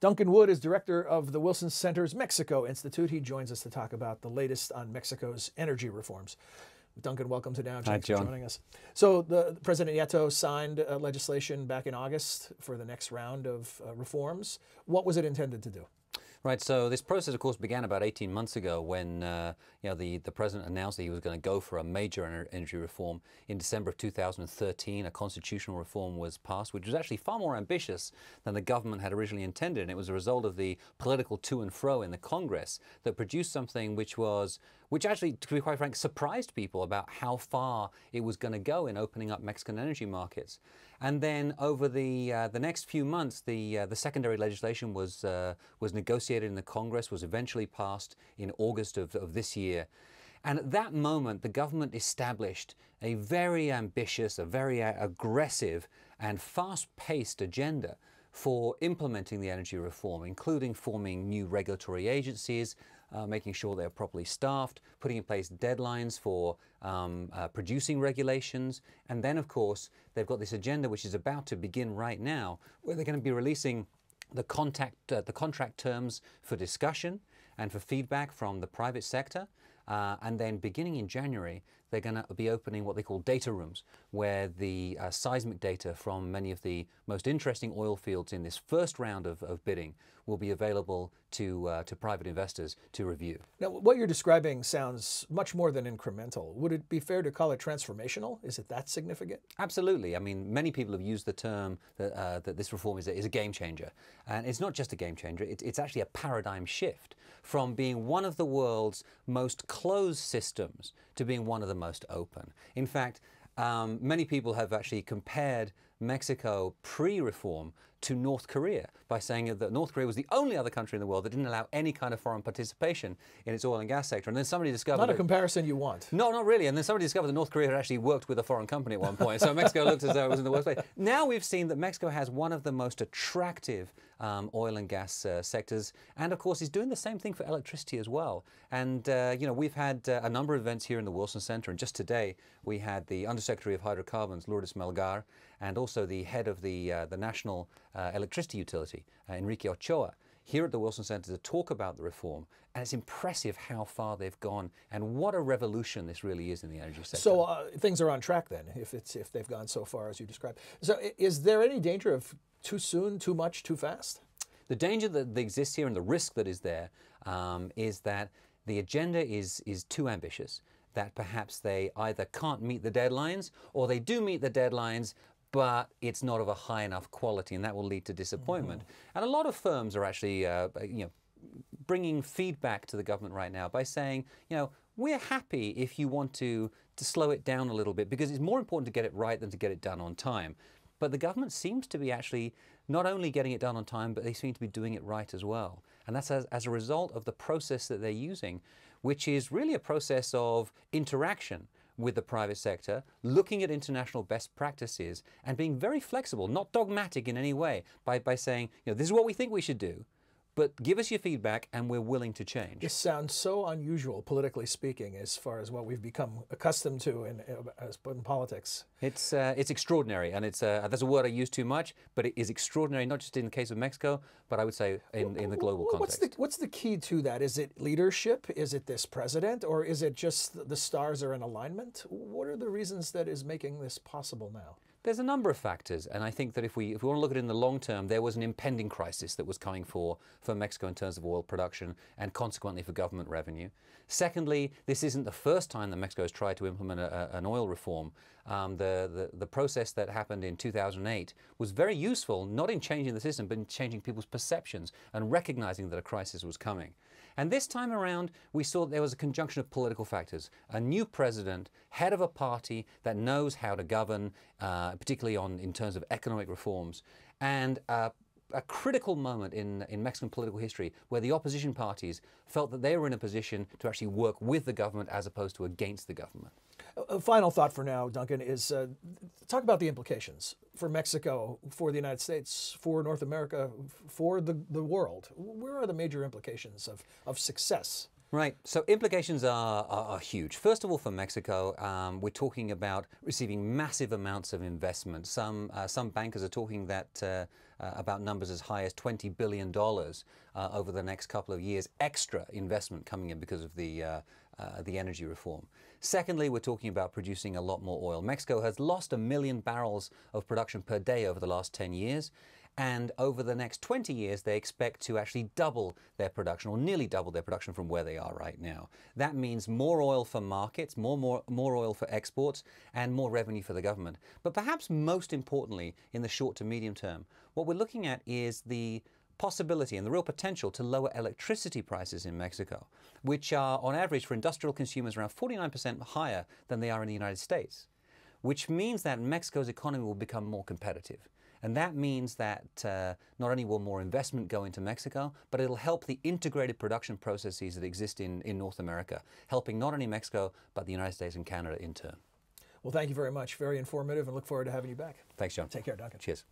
Duncan Wood is director of the Wilson Center's Mexico Institute. He joins us to talk about the latest on Mexico's energy reforms. Duncan, welcome to Now. Thanks for joining us. So the President Nieto signed legislation back in August for the next round of reforms. What was it intended to do? Right, so this process, of course, began about 18 months ago when the president announced that he was going to go for a major energy reform. In December of 2013, a constitutional reform was passed, which was actually far more ambitious than the government had originally intended. And it was a result of the political to and fro in the Congress that produced something which actually, to be quite frank, surprised people about how far it was going to go in opening up Mexican energy markets. And then over the next few months, the secondary legislation was negotiated in the Congress, was eventually passed in August of this year. And at that moment, the government established a very ambitious, a very aggressive and fast-paced agenda for implementing the energy reform, including forming new regulatory agencies, making sure they're properly staffed, putting in place deadlines for producing regulations. And then, of course, they've got this agenda which is about to begin right now, where they're going to be releasing the contract terms for discussion and for feedback from the private sector. And then beginning in January, they're going to be opening what they call data rooms, where the seismic data from many of the most interesting oil fields in this first round of bidding will be available to private investors to review. Now, what you're describing sounds much more than incremental. Would it be fair to call it transformational? Is it that significant? Absolutely. I mean, many people have used the term that this reform is a game changer. And it's not just a game changer, it's actually a paradigm shift from being one of the world's most closed systems to being one of the most open. In fact, many people have actually compared Mexico pre-reform to North Korea by saying that North Korea was the only other country in the world that didn't allow any kind of foreign participation in its oil and gas sector. And then somebody discovered— Not a comparison you want. No, not really. And then somebody discovered that North Korea had actually worked with a foreign company at one point. So Mexico looked as though it was in the worst place. Now we've seen that Mexico has one of the most attractive oil and gas sectors, and of course is doing the same thing for electricity as well. And we've had a number of events here in the Wilson Center, and just today we had the Undersecretary of Hydrocarbons, Lourdes Melgar, and also the head of the National Electricity Utility, Enrique Ochoa, here at the Wilson Center to talk about the reform. And it's impressive how far they've gone and what a revolution this really is in the energy sector. So things are on track then, if they've gone so far as you described. So is there any danger of too soon, too much, too fast? The danger that exists here and the risk that is there is that the agenda is too ambitious, that perhaps they either can't meet the deadlines or they do meet the deadlines, but it's not of a high enough quality, and that will lead to disappointment. And a lot of firms are actually bringing feedback to the government right now by saying, we're happy if you want to slow it down a little bit, because it's more important to get it right than to get it done on time. But the government seems to be actually not only getting it done on time, but they seem to be doing it right as well. And that's as a result of the process that they're using, which is really a process of interaction with the private sector, looking at international best practices and being very flexible, not dogmatic in any way, by saying, this is what we think we should do, but give us your feedback and we're willing to change. This sounds so unusual, politically speaking, as far as what we've become accustomed to in politics. It's extraordinary, and that's a word I use too much, but it is extraordinary, not just in the case of Mexico, but I would say in the global context. What's the key to that? Is it leadership? Is it this president? Or is it just the stars are in alignment? What are the reasons that is making this possible now? There's a number of factors, and I think that if we want to look at it in the long term, there was an impending crisis that was coming for Mexico in terms of oil production and consequently for government revenue. Secondly, this isn't the first time that Mexico has tried to implement an oil reform. The process that happened in 2008 was very useful, not in changing the system, but in changing people's perceptions and recognizing that a crisis was coming. And this time around, we saw that there was a conjunction of political factors. A new president, head of a party that knows how to govern, particularly in terms of economic reforms, and a critical moment in Mexican political history where the opposition parties felt that they were in a position to actually work with the government as opposed to against the government. A final thought for now, Duncan, is talk about the implications for Mexico, for the United States, for North America, for the world. Where are the major implications of success? Right. So implications are huge. First of all, for Mexico, we're talking about receiving massive amounts of investment. Some bankers are talking that about numbers as high as $20 billion over the next couple of years, extra investment coming in because of the energy reform. Secondly, we're talking about producing a lot more oil. Mexico has lost 1 million barrels of production per day over the last 10 years. And over the next 20 years, they expect to actually double their production, or nearly double their production from where they are right now. That means more oil for markets, more oil for exports, and more revenue for the government. But perhaps most importantly, in the short to medium term, what we're looking at is the possibility and the real potential to lower electricity prices in Mexico, which are on average for industrial consumers around 49% higher than they are in the United States, which means that Mexico's economy will become more competitive. And that means that not only will more investment go into Mexico, but it'll help the integrated production processes that exist in North America, helping not only Mexico, but the United States and Canada in turn. Well, thank you very much. Very informative, and look forward to having you back. Thanks, John. Take care, Duncan. Cheers.